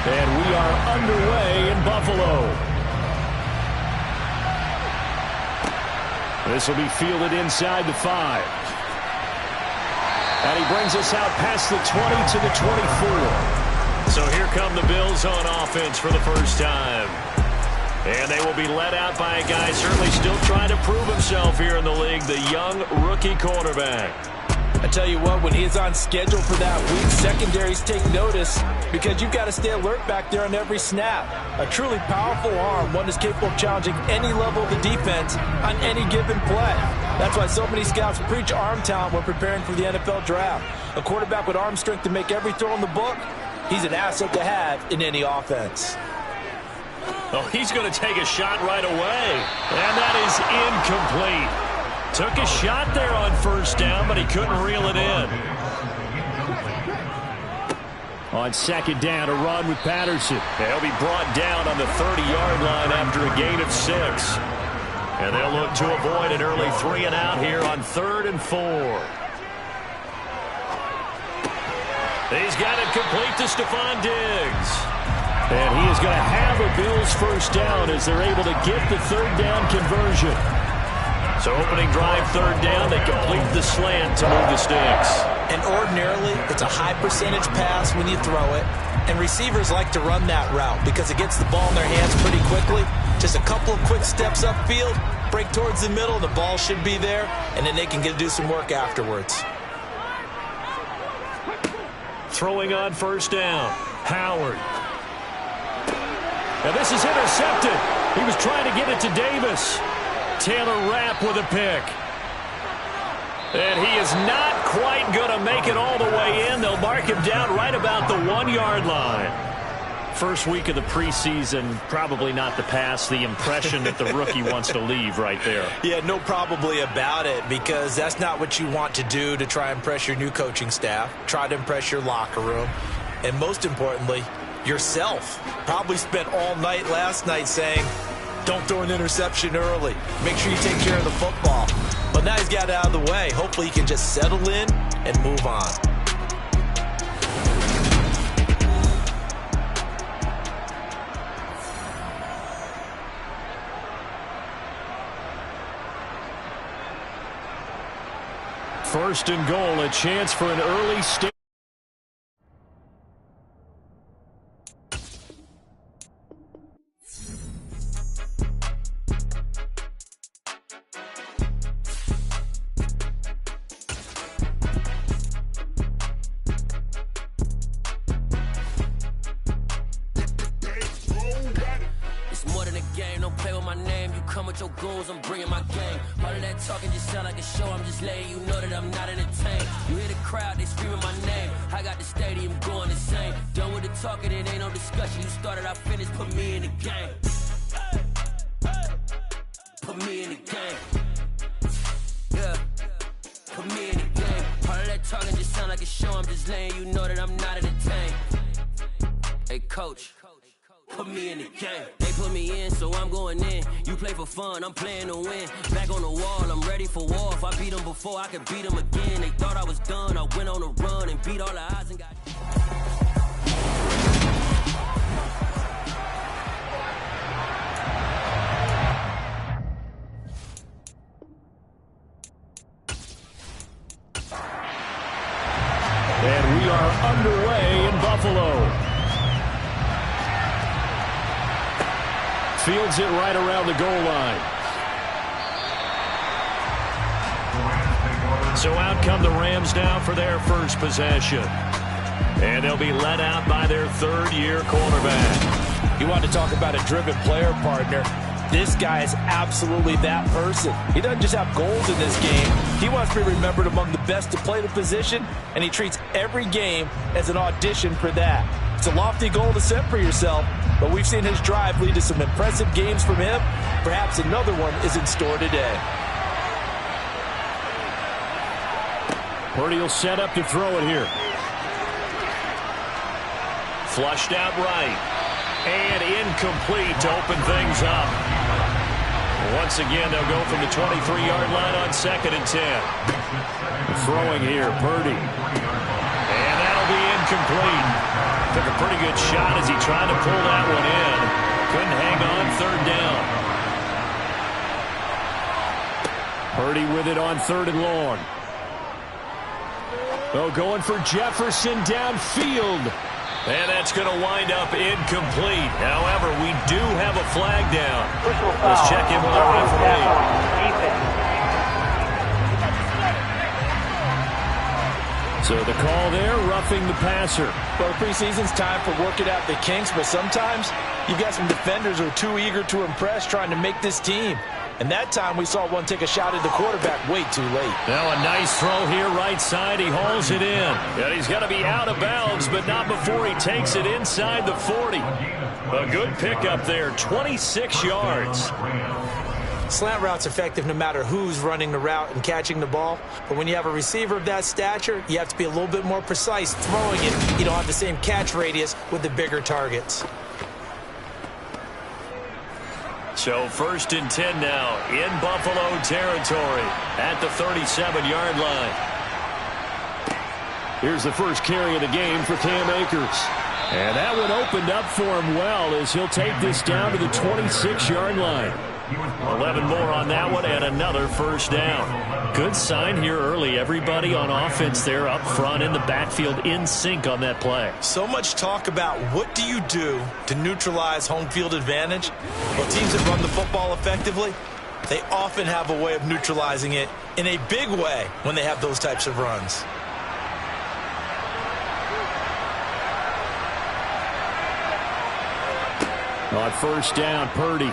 And we are underway in Buffalo. This will be fielded inside the 5. And he brings us out past the 20 to the 24. So here come the Bills on offense for the first time. And they will be led out by a guy certainly still trying to prove himself here in the league, the young rookie cornerback. I tell you what, when he's on schedule for that week, secondaries take notice because you've got to stay alert back there on every snap. A truly powerful arm, one is capable of challenging any level of the defense on any given play. That's why so many scouts preach arm talent when preparing for the NFL draft. A quarterback with arm strength to make every throw in the book, he's an asset to have in any offense. Oh, he's going to take a shot right away. And that is incomplete. Took a shot there on first down, but he couldn't reel it in. On second down, a run with Patterson. He'll be brought down on the 30-yard line after a gain of 6. And they'll look to avoid an early 3 and out here on 3rd and 4. He's got it complete to Stephon Diggs. And he is going to have a Bills first down as they're able to get the 3rd down conversion. So opening drive, 3rd down, they complete the slant to move the sticks. And ordinarily, it's a high percentage pass when you throw it. And receivers like to run that route because it gets the ball in their hands pretty quickly. Just a couple of quick steps upfield, break towards the middle, the ball should be there, and then they can do some work afterwards. Throwing on first down, Howard. And this is intercepted. He was trying to get it to Davis. Taylor Rapp with a pick. And he is not quite going to make it all the way in. They'll mark him down right about the 1-yard line. First week of the preseason, probably not the pass, the impression that the rookie wants to leave right there. Yeah, no probably about it, because that's not what you want to do to try and impress your new coaching staff, try to impress your locker room, and most importantly, yourself. Probably spent all night last night saying, don't throw an interception early. Make sure you take care of the football. But now he's got it out of the way. Hopefully he can just settle in and move on. First and goal, a chance for an early start. Your goals, I'm bringing my game. All of that talking just sound like a show. I'm just letting you know that I'm not entertained. You hear the crowd, they screaming my name. I got the stadium going insane. Done with the talking, it ain't no discussion. You started, I finished, put me in the game. Put me in the game. Yeah, put me in the game. All of that talking just sound like a show. I'm just letting you know that I'm not entertained. Hey, coach. Put me in the game. They put me in, so I'm going in. You play for fun, I'm playing to win. Back on the wall, I'm ready for war. If I beat them before, I could beat them again. They thought I was done, I went on a run and beat all the odds and got... And we are underway in Buffalo. Fields it right around the goal line. So out come the Rams now for their first possession. And they'll be led out by their 3rd-year cornerback. You want to talk about a driven player, partner. This guy is absolutely that person. He doesn't just have goals in this game. He wants to be remembered among the best to play the position, and he treats every game as an audition for that. It's a lofty goal to set for yourself, but we've seen his drive lead to some impressive games from him. Perhaps another one is in store today. Purdy will set up to throw it here. Flushed out right. And incomplete to open things up. Once again, they'll go from the 23-yard line on 2nd and 10. Throwing here, Purdy. And that'll be incomplete. Took a pretty good shot as he tried to pull that one in. Couldn't hang on, third down. Purdy with it on 3rd and long. Oh, going for Jefferson downfield. And that's going to wind up incomplete. However, we do have a flag down. Let's check in with our referee. So the call there, roughing the passer. Well, preseason's time for working out the kinks, but sometimes you've got some defenders who are too eager to impress trying to make this team. And that time we saw one take a shot at the quarterback way too late. Now a nice throw here right side. He hauls it in. And he's got to be out of bounds, but not before he takes it inside the 40. A good pickup there, 26 yards. Slant route's effective no matter who's running the route and catching the ball. But when you have a receiver of that stature, you have to be a little bit more precise throwing it. You don't have the same catch radius with the bigger targets. So 1st and 10 now in Buffalo territory at the 37-yard line. Here's the first carry of the game for Cam Akers. And that one opened up for him well as he'll take this down to the 26-yard line. 11 more on that one and another first down. Good sign here early. Everybody on offense there up front in the backfield in sync on that play. So much talk about what do you do to neutralize home field advantage. Well, teams that run the football effectively, they often have a way of neutralizing it in a big way when they have those types of runs. On first down, Purdy.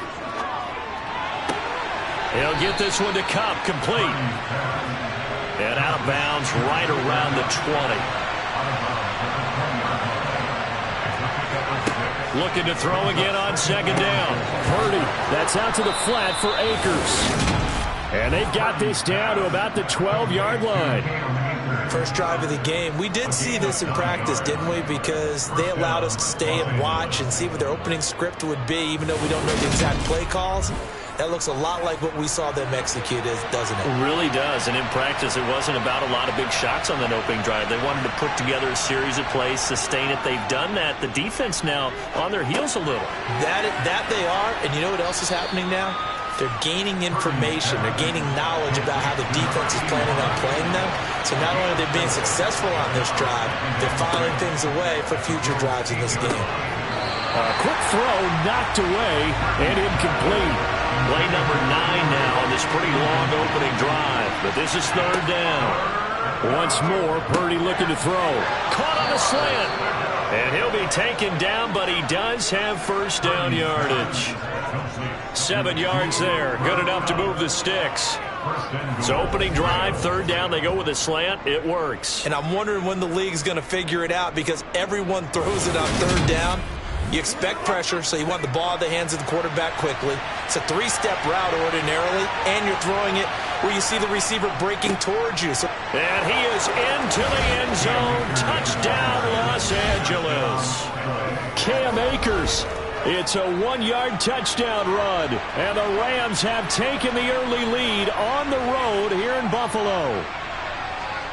He'll get this one to Kupp, complete. And out of bounds right around the 20. Looking to throw again on 2nd down. Purdy, that's out to the flat for Akers. And they got this down to about the 12-yard line. First drive of the game. We did see this in practice, didn't we? Because they allowed us to stay and watch and see what their opening script would be, even though we don't know the exact play calls. That looks a lot like what we saw them execute, doesn't it? It really does. And in practice, it wasn't about a lot of big shots on that opening drive. They wanted to put together a series of plays, sustain it. They've done that. The defense now on their heels a little. That they are. And you know what else is happening now? They're gaining information. They're gaining knowledge about how the defense is planning on playing them. So not only are they being successful on this drive, they're filing things away for future drives in this game. A quick throw knocked away and incomplete. Play number 9 now on this pretty long opening drive. But this is 3rd down. Once more, Purdy looking to throw. Caught on a slant. And he'll be taken down, but he does have first down yardage. 7 yards there. Good enough to move the sticks. So opening drive, 3rd down, they go with a slant. It works. And I'm wondering when the league's going to figure it out because everyone throws it on 3rd down. You expect pressure, so you want the ball in the hands of the quarterback quickly. It's a 3-step route ordinarily, and you're throwing it where you see the receiver breaking towards you. And he is into the end zone. Touchdown, Los Angeles. Cam Akers. It's a 1-yard touchdown run. And the Rams have taken the early lead on the road here in Buffalo.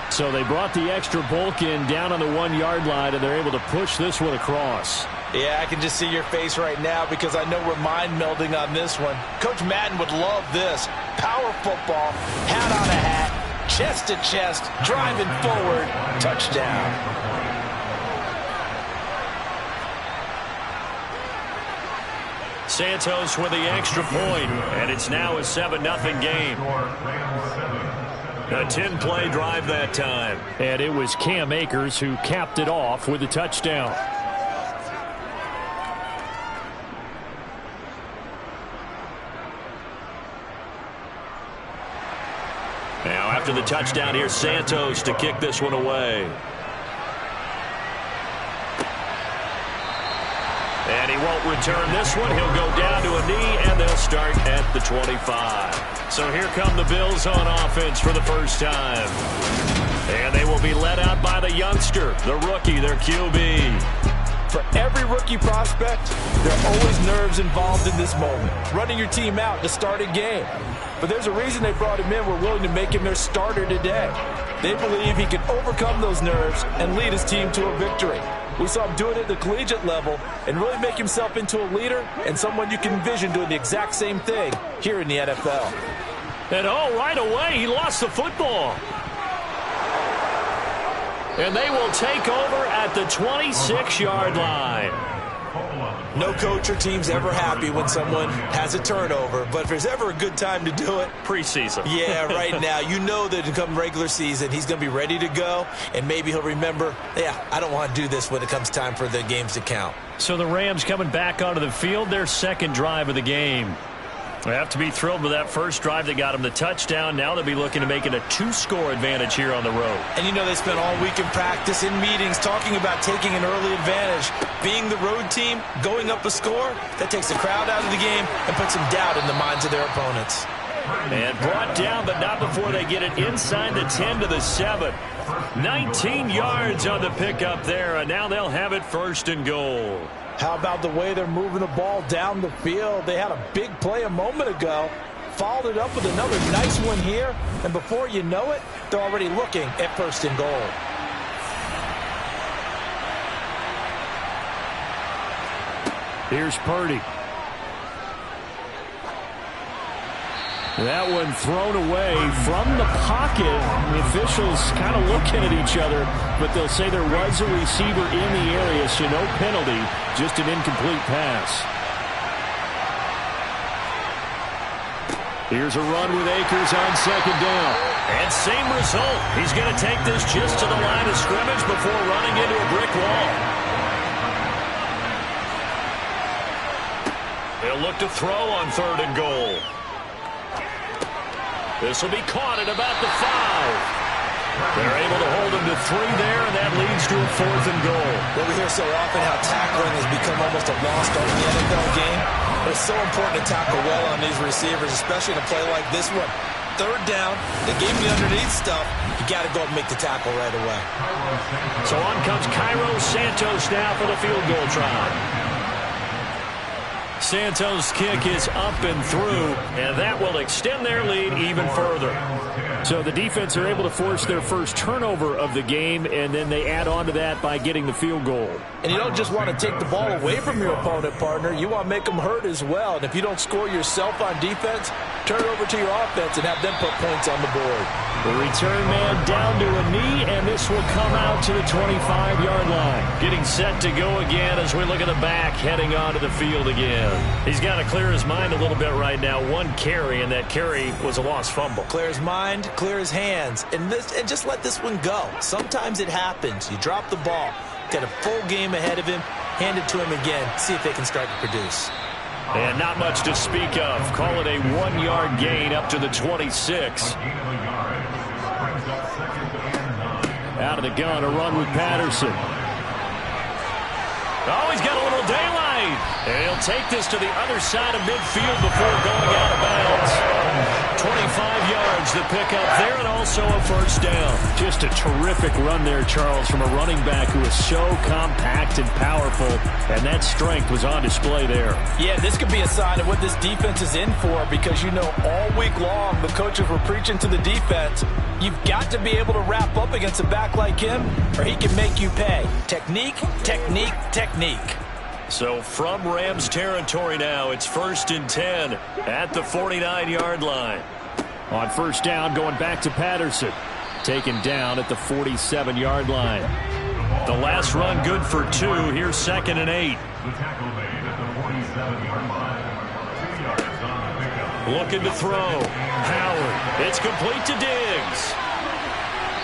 So they brought the extra bulk in down on the 1-yard line, and they're able to push this one across. Yeah, I can just see your face right now because I know we're mind melding on this one. Coach Madden would love this. Power football, hat on a hat, chest to chest, driving forward, touchdown. Santos with the extra point, and it's now a 7-0 game. A 10-play drive that time. And it was Cam Akers who capped it off with a touchdown. Now after the touchdown, here's Santos to kick this one away. And he won't return this one. He'll go down to a knee, and they'll start at the 25. So here come the Bills on offense for the first time. And they will be led out by the youngster, the rookie, their QB. For every rookie prospect, there are always nerves involved in this moment. Running your team out to start a game. But there's a reason they brought him in. We're willing to make him their starter today. They believe he can overcome those nerves and lead his team to a victory. We saw him do it at the collegiate level and really make himself into a leader and someone you can envision doing the exact same thing here in the NFL. And right away, he lost the football. And they will take over at the 26-yard line. No coach or team's ever happy when someone has a turnover, but if there's ever a good time to do it, preseason. Yeah, right now. You know that come regular season, he's going to be ready to go, and maybe he'll remember, I don't want to do this when it comes time for the games to count. So the Rams coming back onto the field, their second drive of the game. They have to be thrilled with that first drive that got them the touchdown. Now they'll be looking to make it a 2-score advantage here on the road. And you know they spent all week in practice, in meetings, talking about taking an early advantage. Being the road team, going up a score, that takes the crowd out of the game and puts some doubt in the minds of their opponents. And brought down, but not before they get it inside the 10 to the 7. 19 yards on the pickup there, and now they'll have it first and goal. How about the way they're moving the ball down the field? They had a big play a moment ago, followed it up with another nice one here, and before you know it, they're already looking at first and goal. Here's Purdy. That one thrown away from the pocket. The officials kind of looking at each other, but they'll say there was a receiver in the area, so no penalty, just an incomplete pass. Here's a run with Akers on second down. And same result. He's going to take this just to the line of scrimmage before running into a brick wall. They'll look to throw on third and goal. This will be caught at about the 5. They're able to hold him to 3 there, and that leads to a fourth and goal. Well, we hear so often how tackling has become almost a lost art in the NFL game. But it's so important to tackle well on these receivers, especially in a play like this one. Third down, they gave him the underneath stuff. You got to go and make the tackle right away. So on comes Cairo Santos now for the field goal try. Santos' kick is up and through, and that will extend their lead even further. So the defense are able to force their first turnover of the game, and then they add on to that by getting the field goal. And you don't just want to take the ball away from your opponent, partner. You want to make them hurt as well. And if you don't score yourself on defense, turn it over to your offense and have them put points on the board. The return man down to a knee, and this will come out to the 25-yard line. Getting set to go again as we look at the back, heading onto the field again. He's got to clear his mind a little bit right now. One carry, and that carry was a lost fumble. Clear his mind, clear his hands, and just let this one go. Sometimes it happens. You drop the ball, got a full game ahead of him, hand it to him again, see if they can start to produce. And not much to speak of. Call it a 1-yard gain up to the 26. Out of the gun, a run with Patterson. Oh, he's got a little daylight. And he'll take this to the other side of midfield before going out of bounds. 25 yards, the pickup there, and also a first down. Just a terrific run there, Charles, from a running back who is so compact and powerful, and that strength was on display there. Yeah, this could be a sign of what this defense is in for, because you know all week long the coaches were preaching to the defense, you've got to be able to wrap up against a back like him, or he can make you pay. Technique, technique, technique. So from Rams territory now, it's 1st and 10 at the 49-yard line. On first down, going back to Patterson. Taken down at the 47-yard line. The last run good for 2. Here's 2nd and 8. Looking to throw. Howard. It's complete to Diggs.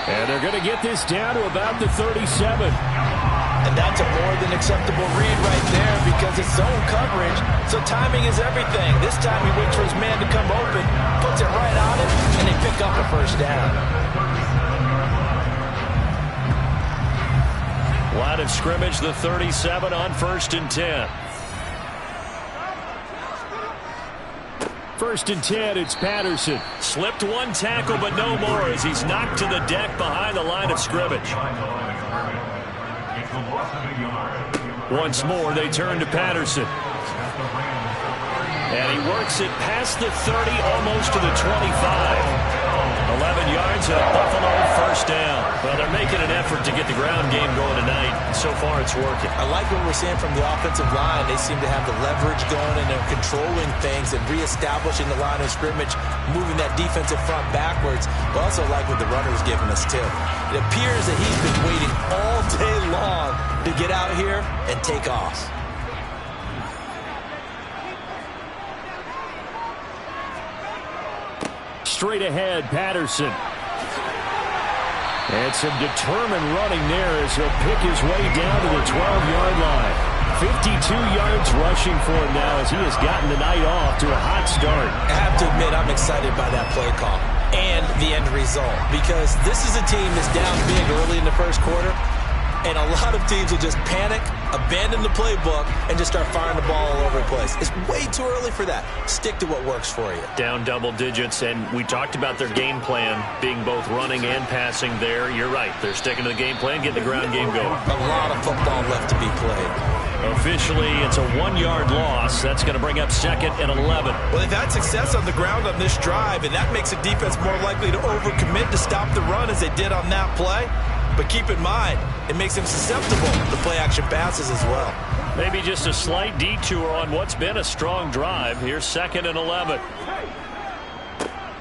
And they're going to get this down to about the 37. And that's a more than acceptable read right there because it's zone coverage, so timing is everything. This time he waits for his man to come open, puts it right on him, and they pick up a first down. Line of scrimmage, the 37 on 1st and 10. 1st and 10, it's Patterson. Slipped one tackle, but no more as he's knocked to the deck behind the line of scrimmage. Once more, they turn to Patterson. And he works it past the 30, almost to the 25. 11 yards and a Buffalo 1st first down. Well, they're making an effort to get the ground game going tonight. So far, it's working. I like what we're seeing from the offensive line. They seem to have the leverage going, and they're controlling things and reestablishing the line of scrimmage, moving that defensive front backwards. But also like what the runner's giving us, too. It appears that he's been waiting all day long to get out here and take off. Straight ahead, Patterson. And some determined running there as he'll pick his way down to the 12-yard line. 52 yards rushing for him now as he has gotten the night off to a hot start. I have to admit, I'm excited by that play call and the end result, because this is a team that's down big early in the first quarter, and a lot of teams will just panic, abandon the playbook, and just start firing the ball all over the place. It's way too early for that. Stick to what works for you. Down double digits, and we talked about their game plan being both running and passing there. You're right. They're sticking to the game plan, getting the ground game going. A lot of football left to be played. Officially, it's a 1-yard loss. That's going to bring up 2nd and 11. Well, they've had success on the ground on this drive, and that makes a defense more likely to overcommit to stop the run as they did on that play. But keep in mind, it makes them susceptible to play-action passes as well. Maybe just a slight detour on what's been a strong drive. Here's 2nd and 11.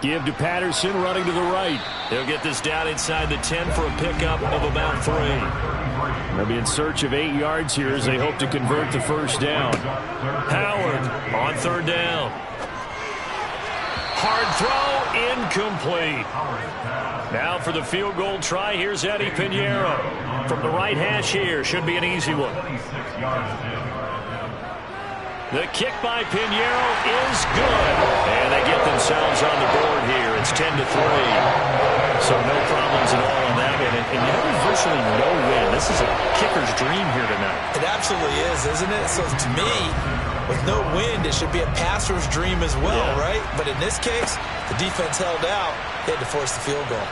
Give to Patterson, running to the right. They'll get this down inside the 10 for a pickup of about 3. They'll be in search of 8 yards here as they hope to convert the first down. Howard on 3rd down. Hard throw, incomplete. Now for the field goal try, here's Eddie Pinheiro. From the right hash here, should be an easy one. The kick by Pinheiro is good. And they get themselves on the board here. It's 10-3. So no problems at all on that one. And you know, there's virtually no win. This is a kicker's dream here tonight. It absolutely is, isn't it? So to me, with no wind, it should be a passer's dream as well, right? But in this case, the defense held out. They had to force the field goal.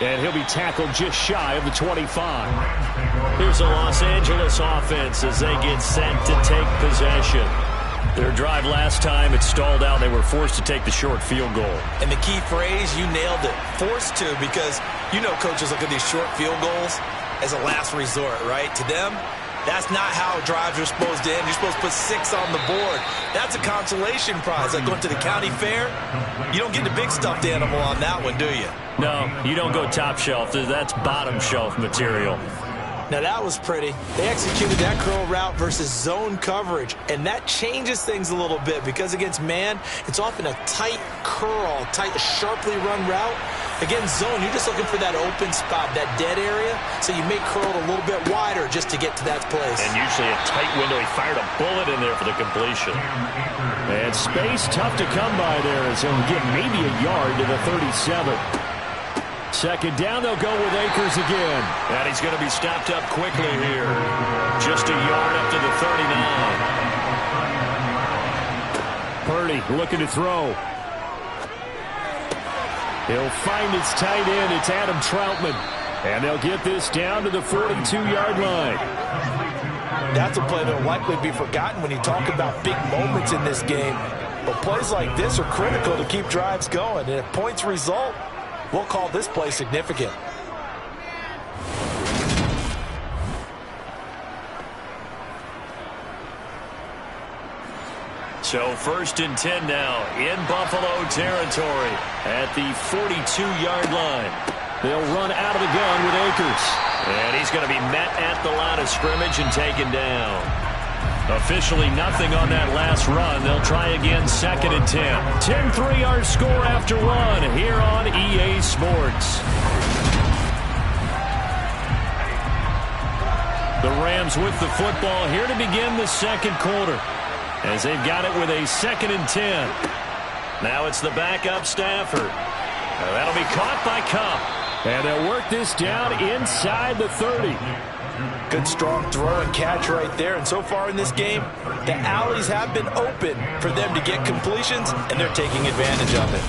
And he'll be tackled just shy of the 25. Here's the Los Angeles offense as they get set to take possession. Their drive last time, it stalled out. They were forced to take the short field goal. And the key phrase, you nailed it, forced to, because you know coaches look at these short field goals as a last resort, right? To them, that's not how drives are supposed to end. You're supposed to put 6 on the board. That's a consolation prize. Like going to the county fair, you don't get the big stuffed animal on that one, do you? No, you don't go top shelf. That's bottom shelf material. Now that was pretty. They executed that curl route versus zone coverage, and that changes things a little bit because against man, it's often a tight curl, tight, sharply run route. Against zone, you're just looking for that open spot, that dead area, so you may curl it a little bit wider just to get to that place. And usually a tight window. He fired a bullet in there for the completion. And space tough to come by there as he'll get maybe a yard to the 37. 2nd down, they'll go with Akers again. And he's going to be stopped up quickly here. Just a yard up to the 39. Purdy looking to throw. He'll find his tight end. It's Adam Troutman. And they'll get this down to the 42-yard line. That's a play that will likely be forgotten when you talk about big moments in this game. But plays like this are critical to keep drives going. And if points result, we'll call this play significant. So 1st and 10 now in Buffalo territory at the 42-yard line. They'll run out of the gun with Akers. And he's going to be met at the line of scrimmage and taken down. Officially nothing on that last run. They'll try again 2nd and 10. 10-3 our score after 1 here on EA Sports. The Rams with the football here to begin the 2nd quarter, as they've got it with a 2nd and 10. Now it's the backup Stafford. Now that'll be caught by Kupp. And they'll work this down inside the 30. Good strong throw and catch right there. And so far in this game, the alleys have been open for them to get completions, and they're taking advantage of it.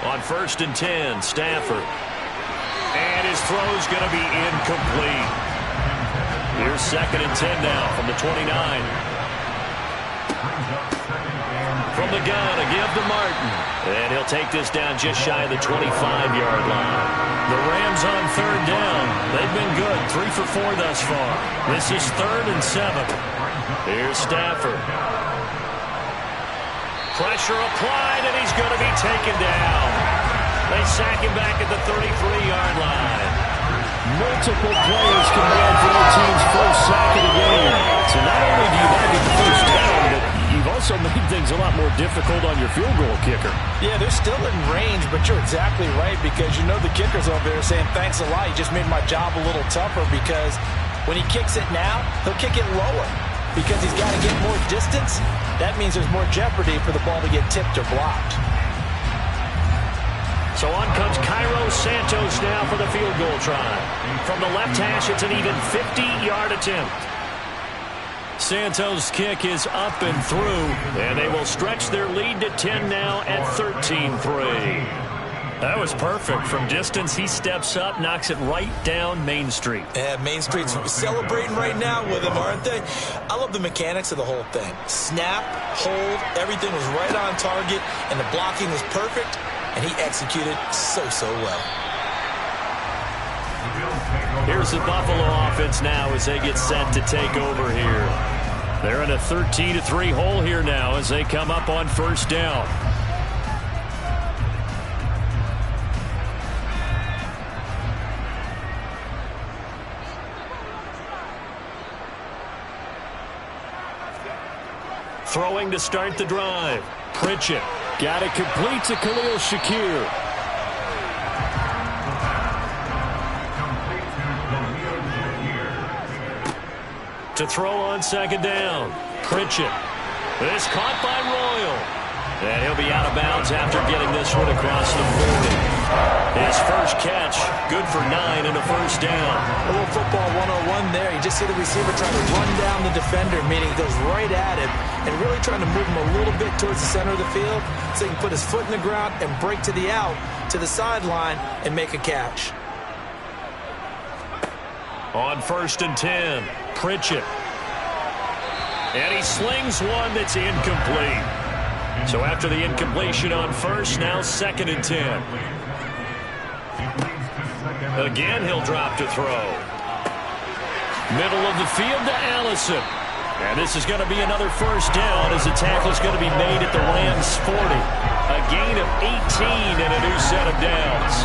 On 1st and 10, Stafford. And his throw's going to be incomplete. Here's 2nd and 10 now from the 29. From the gun, a give to Martin. And he'll take this down just shy of the 25-yard line. The Rams on 3rd down. They've been good, 3 for 4 thus far. This is 3rd and 7. Here's Stafford. Pressure applied, and he's going to be taken down. They sack him back at the 33-yard line. Multiple players combined for their team's first sack of the game. So not only do you not get the first down, but you've also made things a lot more difficult on your field goal kicker. Yeah, they're still in range, but you're exactly right because you know the kicker's over there saying, thanks a lot. You just made my job a little tougher because when he kicks it now, he'll kick it lower because he's got to get more distance. That means there's more jeopardy for the ball to get tipped or blocked. So on comes Cairo Santos now for the field goal try. From the left hash, it's an even 50-yard attempt. Santos' kick is up and through, and they will stretch their lead to 10 now at 13-3. That was perfect. From distance, he steps up, knocks it right down Main Street. Yeah, Main Street's celebrating right now with him, aren't they? I love the mechanics of the whole thing. Snap, hold, everything was right on target, and the blocking was perfect, and he executed so well. Here's the Buffalo offense now as they get set to take over here. They're in a 13-3 hole here now as they come up on 1st down. Throwing to start the drive. Pritchett. Got it complete to Khalil Shakir. To throw on 2nd down. Pritchett. This caught by Royal. And he'll be out of bounds after getting this one across the 40. His first catch, good for 9 and a 1st down. A little football 101 there. You just see the receiver trying to run down the defender, meaning he goes right at him and really trying to move him a little bit towards the center of the field so he can put his foot in the ground and break to the out, to the sideline, and make a catch. On 1st and 10, Pritchett. And he slings one that's incomplete. So after the incompletion on 1st, now 2nd and 10. Again, he'll drop to throw. Middle of the field to Allison. And this is going to be another 1st down as the tackle is going to be made at the Rams' 40. A gain of 18 and a new set of downs.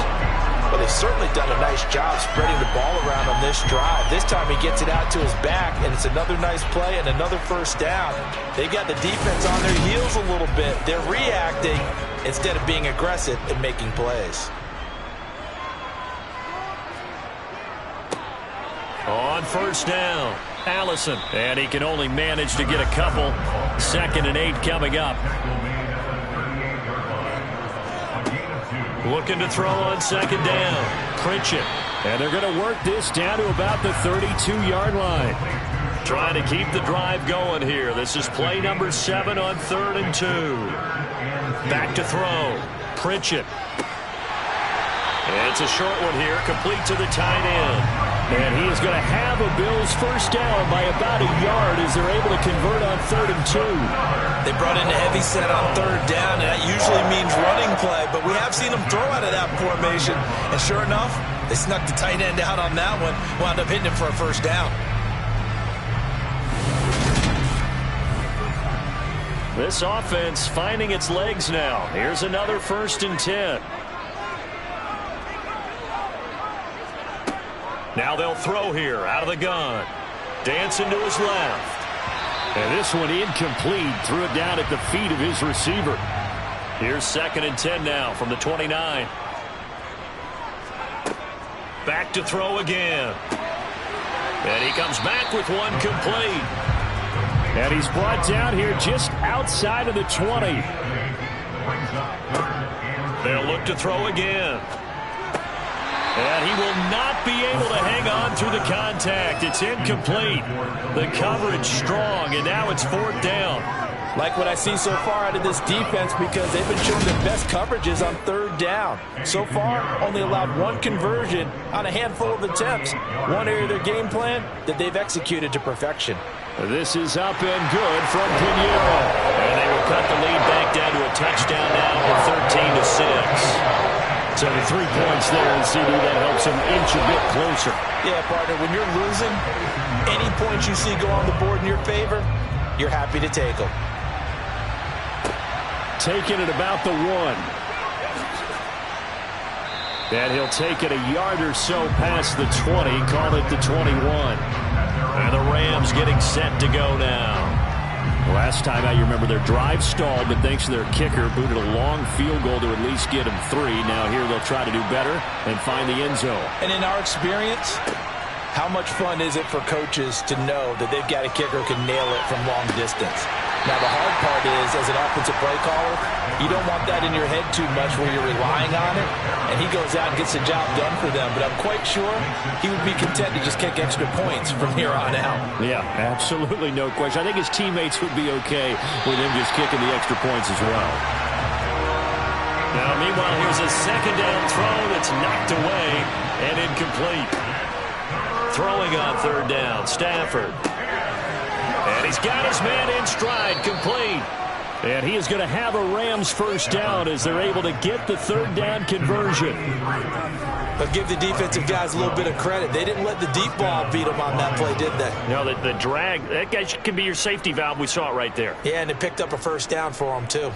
Well, they've certainly done a nice job spreading the ball around on this drive. This time he gets it out to his back, and it's another nice play and another 1st down. They've got the defense on their heels a little bit. They're reacting instead of being aggressive and making plays. On 1st down, Allison. And he can only manage to get a couple. 2nd and 8 coming up. Looking to throw on 2nd down. Pritchett. And they're going to work this down to about the 32-yard line. Trying to keep the drive going here. This is play number 7 on 3rd and 2. Back to throw. Pritchett. And it's a short one here, complete to the tight end. And he is going to have a Bills 1st down by about a yard as they're able to convert on 3rd and 2. They brought in a heavy set on 3rd down, and that usually means running play, but we have seen them throw out of that formation. And sure enough, they snuck the tight end out on that one, wound up hitting him for a 1st down. This offense finding its legs now. Here's another 1st and 10. Now they'll throw here out of the gun. Dancing to his left. And this one incomplete. Threw it down at the feet of his receiver. Here's 2nd and 10 now from the 29. Back to throw again. And he comes back with one complete. And he's brought down here just outside of the 20. They'll look to throw again. And he will not be able to hang on through the contact. It's incomplete. The coverage strong, and now it's 4th down. Like what I see so far out of this defense because they've been showing their best coverages on third down. So far, only allowed one conversion on a handful of attempts. One area of their game plan that they've executed to perfection. This is up and good from Pinheiro. And they will cut the lead back down to a touchdown now with 13-6. So the 3 points there, and CD, that helps them inch a bit closer. Yeah, partner, when you're losing, any points you see go on the board in your favor, you're happy to take them. Taking it about the 1. And he'll take it a yard or so past the 20, call it the 21. And the Rams getting set to go now. Last time out, you remember their drive stalled, but thanks to their kicker, booted a long field goal to at least get them 3. Now here they'll try to do better and find the end zone. And in our experience, how much fun is it for coaches to know that they've got a kicker who can nail it from long distance? Now, the hard part is, as an offensive play caller, you don't want that in your head too much where you're relying on it, and he goes out and gets the job done for them. But I'm quite sure he would be content to just kick extra points from here on out. Yeah, absolutely no question. I think his teammates would be okay with him just kicking the extra points as well. Now, meanwhile, here's a second down throw that's knocked away and incomplete. Throwing on third down, Stafford. And he's got his man in stride, complete. And he is going to have a Rams first down as they're able to get the third down conversion. But give the defensive guys a little bit of credit. They didn't let the deep ball beat them on that play, did they? No, the drag, that guy can be your safety valve. We saw it right there. Yeah, and it picked up a first down for them, too.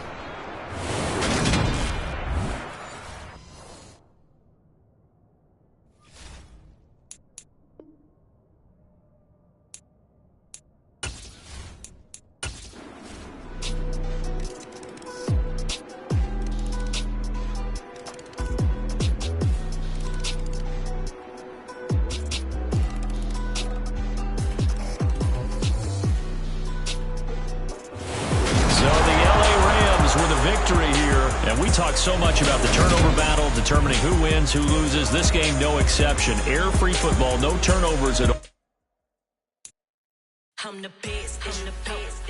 So much about the turnover battle, determining who wins, who loses. This game, no exception. Air-free football, no turnovers at all. I'm the best, I'm the best,